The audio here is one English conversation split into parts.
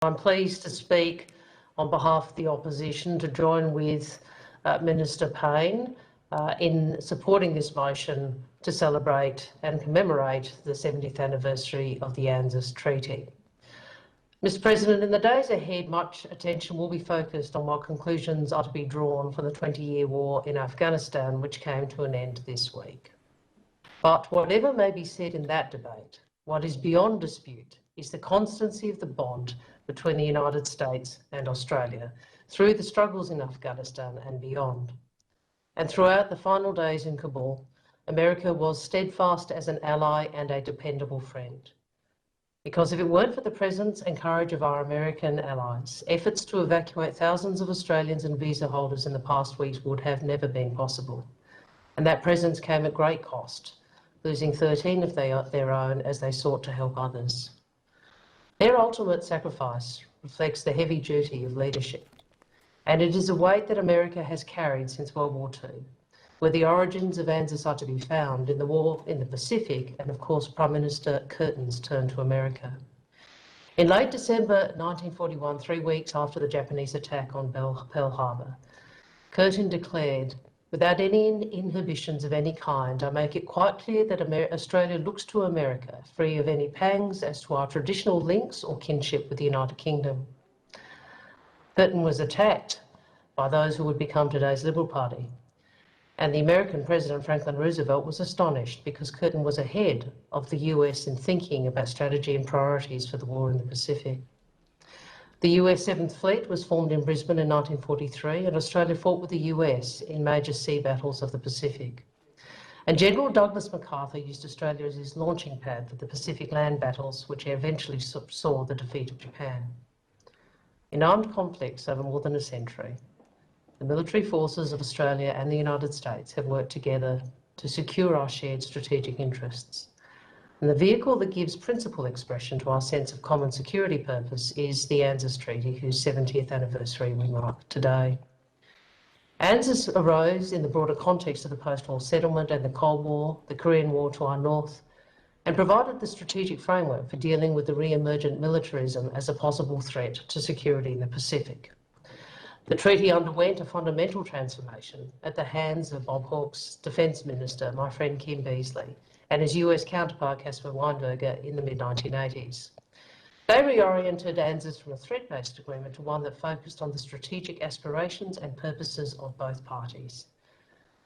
I'm pleased to speak on behalf of the opposition to join with Minister Payne in supporting this motion to celebrate and commemorate the 70th anniversary of the ANZUS Treaty. Mr President, in the days ahead, much attention will be focused on what conclusions are to be drawn from the 20-year war in Afghanistan, which came to an end this week. But whatever may be said in that debate, what is beyond dispute is the constancy of the bond between the United States and Australia through the struggles in Afghanistan and beyond. And throughout the final days in Kabul, America was steadfast as an ally and a dependable friend. Because if it weren't for the presence and courage of our American allies, efforts to evacuate thousands of Australians and visa holders in the past weeks would have never been possible. And that presence came at great cost, losing 13 of their own as they sought to help others. Their ultimate sacrifice reflects the heavy duty of leadership, and it is a weight that America has carried since World War II, where the origins of ANZUS are to be found in the war in the Pacific and, of course, Prime Minister Curtin's turn to America. In late December 1941, 3 weeks after the Japanese attack on Pearl Harbor, Curtin declared, "Without any inhibitions of any kind, I make it quite clear that Australia looks to America, free of any pangs as to our traditional links or kinship with the United Kingdom." Curtin was attacked by those who would become today's Liberal Party, and the American President Franklin Roosevelt was astonished because Curtin was ahead of the US in thinking about strategy and priorities for the war in the Pacific. The US 7th Fleet was formed in Brisbane in 1943, and Australia fought with the US in major sea battles of the Pacific. And General Douglas MacArthur used Australia as his launching pad for the Pacific land battles, which eventually saw the defeat of Japan. In armed conflicts over more than a century, the military forces of Australia and the United States have worked together to secure our shared strategic interests. And the vehicle that gives principal expression to our sense of common security purpose is the ANZUS Treaty, whose 70th anniversary we mark today. ANZUS arose in the broader context of the post-war settlement and the Cold War, the Korean War to our north, and provided the strategic framework for dealing with the re-emergent militarism as a possible threat to security in the Pacific. The treaty underwent a fundamental transformation at the hands of Bob Hawke's Defence Minister, my friend Kim Beazley, and his US counterpart Caspar Weinberger in the mid-1980s. They reoriented ANZUS from a threat-based agreement to one that focused on the strategic aspirations and purposes of both parties.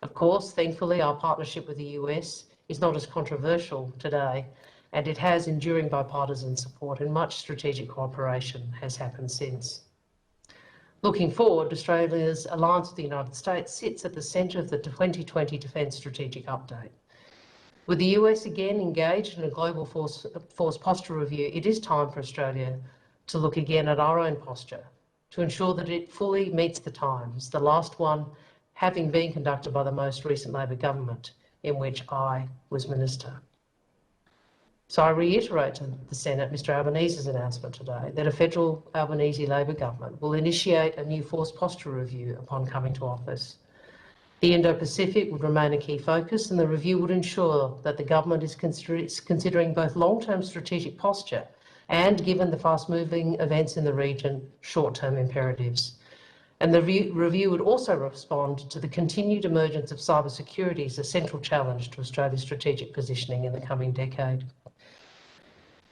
Of course, thankfully, our partnership with the US is not as controversial today, and it has enduring bipartisan support, and much strategic cooperation has happened since. Looking forward, Australia's alliance with the United States sits at the centre of the 2020 Defence Strategic Update. With the US again engaged in a global force posture review, it is time for Australia to look again at our own posture to ensure that it fully meets the times, the last one having been conducted by the most recent Labor government, in which I was Minister. So I reiterate to the Senate Mr Albanese's announcement today that a federal Albanese Labor government will initiate a new force posture review upon coming to office. The Indo-Pacific would remain a key focus, and the review would ensure that the government is considering both long-term strategic posture and, given the fast-moving events in the region, short-term imperatives. And the review would also respond to the continued emergence of cybersecurity as a central challenge to Australia's strategic positioning in the coming decade.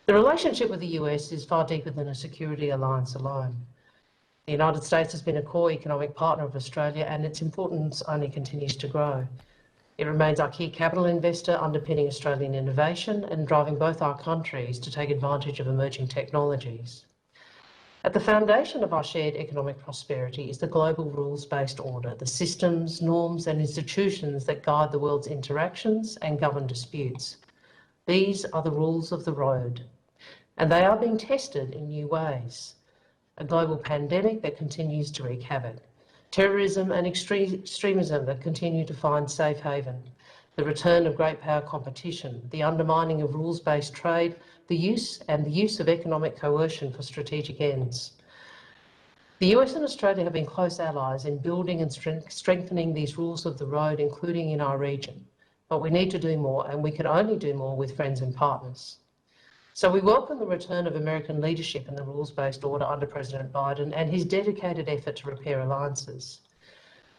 The relationship with the US is far deeper than a security alliance alone. The United States has been a core economic partner of Australia, and its importance only continues to grow. It remains our key capital investor, underpinning Australian innovation and driving both our countries to take advantage of emerging technologies. At the foundation of our shared economic prosperity is the global rules-based order, the systems, norms and institutions that guide the world's interactions and govern disputes. These are the rules of the road, and they are being tested in new ways. A global pandemic that continues to wreak havoc, terrorism and extremism that continue to find safe haven, the return of great power competition, the undermining of rules-based trade, the use of economic coercion for strategic ends. The US and Australia have been close allies in building and strengthening these rules of the road, including in our region. But we need to do more, and we can only do more with friends and partners. So we welcome the return of American leadership in the rules-based order under President Biden and his dedicated effort to repair alliances.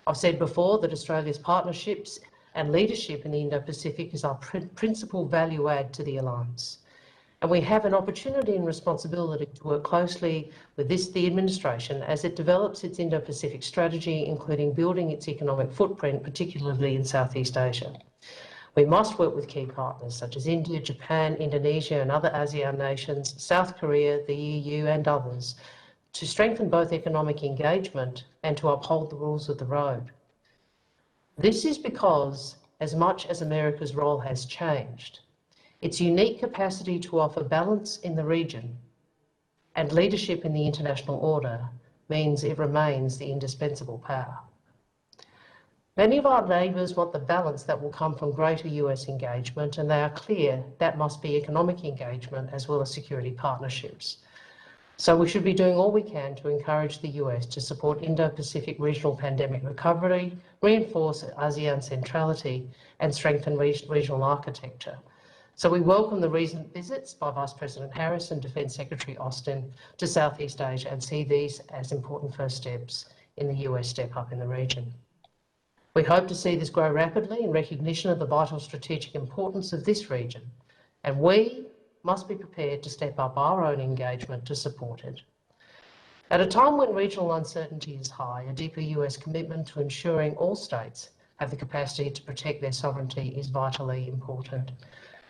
I've said before that Australia's partnerships and leadership in the Indo-Pacific is our principal value add to the alliance. And we have an opportunity and responsibility to work closely with the administration as it develops its Indo-Pacific strategy, including building its economic footprint, particularly in Southeast Asia. We must work with key partners such as India, Japan, Indonesia and other ASEAN nations, South Korea, the EU and others, to strengthen both economic engagement and to uphold the rules of the road. This is because, as much as America's role has changed, its unique capacity to offer balance in the region and leadership in the international order means it remains the indispensable power. Many of our neighbours want the balance that will come from greater US engagement, and they are clear that must be economic engagement as well as security partnerships. So we should be doing all we can to encourage the US to support Indo-Pacific regional pandemic recovery, reinforce ASEAN centrality and strengthen regional architecture. So we welcome the recent visits by Vice President Harris and Defence Secretary Austin to Southeast Asia and see these as important first steps in the US step up in the region. We hope to see this grow rapidly in recognition of the vital strategic importance of this region, and we must be prepared to step up our own engagement to support it. At a time when regional uncertainty is high, a deeper US commitment to ensuring all states have the capacity to protect their sovereignty is vitally important.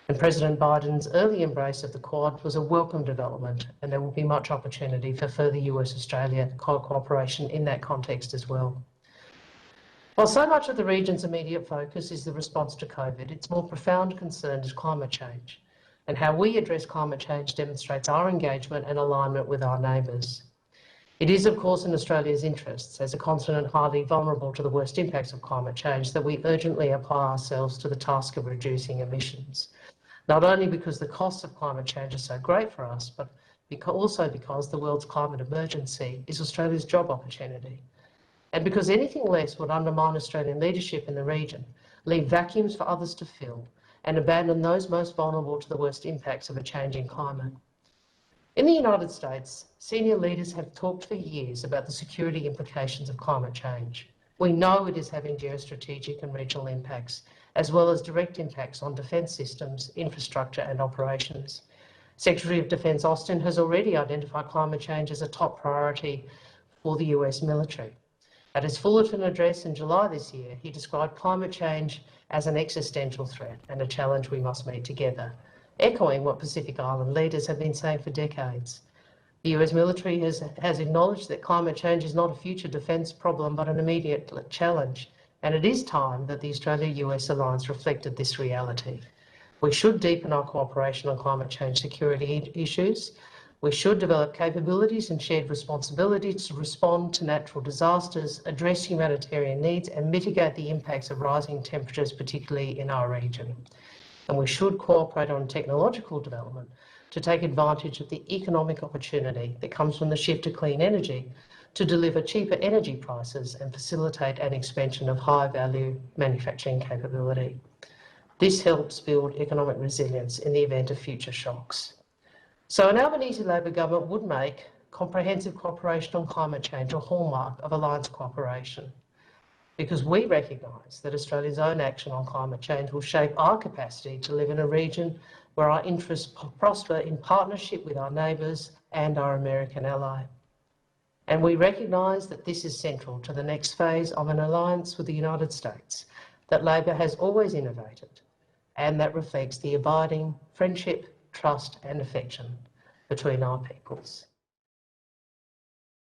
And President Biden's early embrace of the Quad was a welcome development, and there will be much opportunity for further US-Australia cooperation in that context as well. While so much of the region's immediate focus is the response to COVID, its more profound concern is climate change, and how we address climate change demonstrates our engagement and alignment with our neighbours. It is, of course, in Australia's interests, as a continent highly vulnerable to the worst impacts of climate change, that we urgently apply ourselves to the task of reducing emissions, not only because the costs of climate change are so great for us, but also because the world's climate emergency is Australia's job opportunity. And because anything less would undermine Australian leadership in the region, leave vacuums for others to fill, and abandon those most vulnerable to the worst impacts of a changing climate. In the United States, senior leaders have talked for years about the security implications of climate change. We know it is having geostrategic and regional impacts, as well as direct impacts on defence systems, infrastructure and operations. Secretary of Defence Austin has already identified climate change as a top priority for the US military. At his Fullerton address in July this year, he described climate change as an existential threat and a challenge we must meet together, echoing what Pacific Island leaders have been saying for decades. The US military has acknowledged that climate change is not a future defence problem but an immediate challenge, and it is time that the Australia-US alliance reflected this reality. We should deepen our cooperation on climate change security issues. We should develop capabilities and shared responsibilities to respond to natural disasters, address humanitarian needs and mitigate the impacts of rising temperatures, particularly in our region. And we should cooperate on technological development to take advantage of the economic opportunity that comes from the shift to clean energy to deliver cheaper energy prices and facilitate an expansion of high-value manufacturing capability. This helps build economic resilience in the event of future shocks. So an Albanese Labor government would make comprehensive cooperation on climate change a hallmark of alliance cooperation, because we recognise that Australia's own action on climate change will shape our capacity to live in a region where our interests prosper in partnership with our neighbours and our American ally. And we recognise that this is central to the next phase of an alliance with the United States that Labor has always innovated and that reflects the abiding friendship, trust and affection between our peoples.